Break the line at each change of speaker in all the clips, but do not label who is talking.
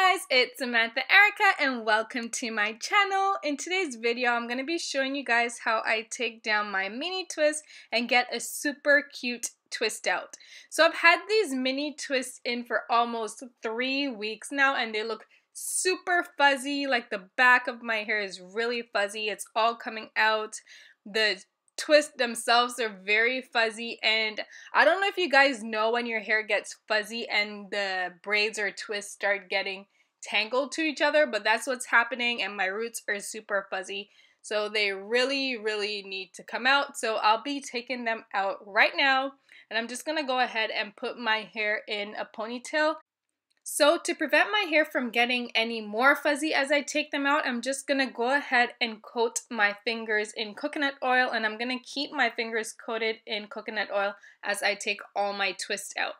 guys, it's Samantha Erica and welcome to my channel. In today's video, I'm going to be showing you guys how I take down my mini twist and get a super cute twist out. So I've had these mini twists in for almost 3 weeks now and they look super fuzzy. Like the back of my hair is really fuzzy. It's all coming out. The twists themselves are very fuzzy, and I don't know if you guys know when your hair gets fuzzy and the braids or twists start getting tangled to each other, but that's what's happening, and my roots are super fuzzy, so they really need to come out. So I'll be taking them out right now, and I'm just gonna go ahead and put my hair in a ponytail. So to prevent my hair from getting any more fuzzy as I take them out, I'm just going to go ahead and coat my fingers in coconut oil, and I'm going to keep my fingers coated in coconut oil as I take all my twists out.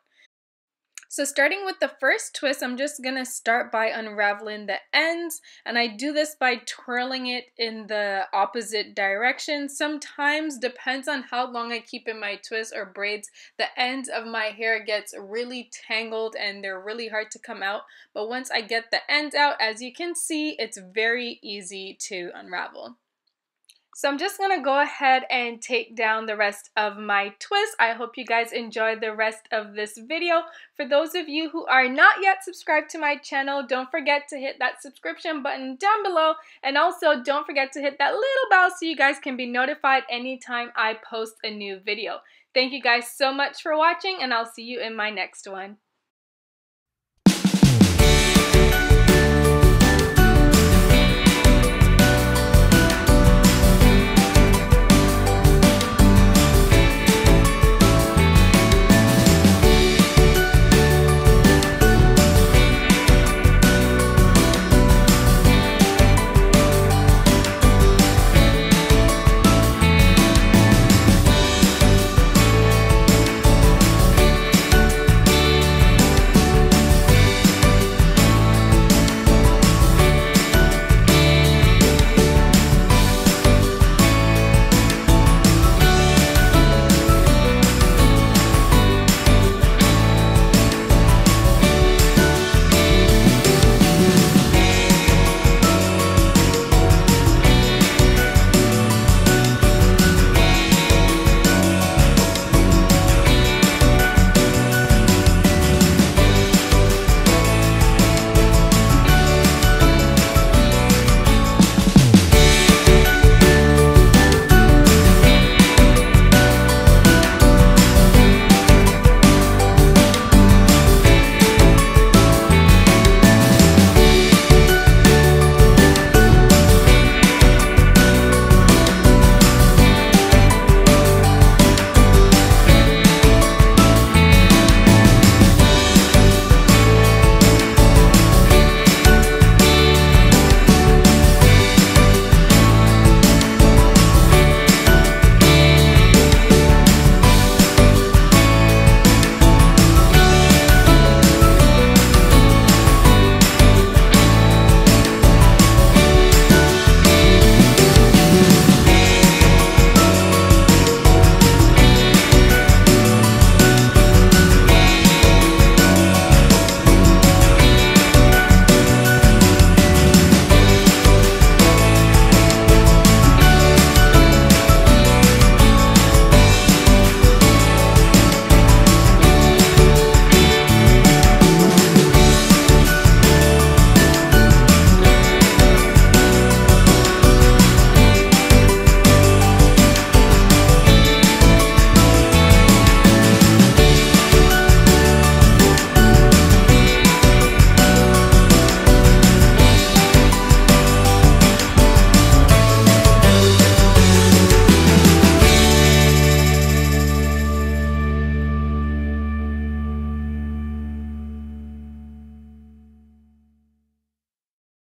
So starting with the first twist, I'm just going to start by unraveling the ends, and I do this by twirling it in the opposite direction. Sometimes, depends on how long I keep in my twists or braids, the ends of my hair gets really tangled and they're really hard to come out. But once I get the ends out, as you can see, it's very easy to unravel. So I'm just going to go ahead and take down the rest of my twist. I hope you guys enjoyed the rest of this video. For those of you who are not yet subscribed to my channel, don't forget to hit that subscription button down below. And also don't forget to hit that little bell so you guys can be notified anytime I post a new video. Thank you guys so much for watching, and I'll see you in my next one.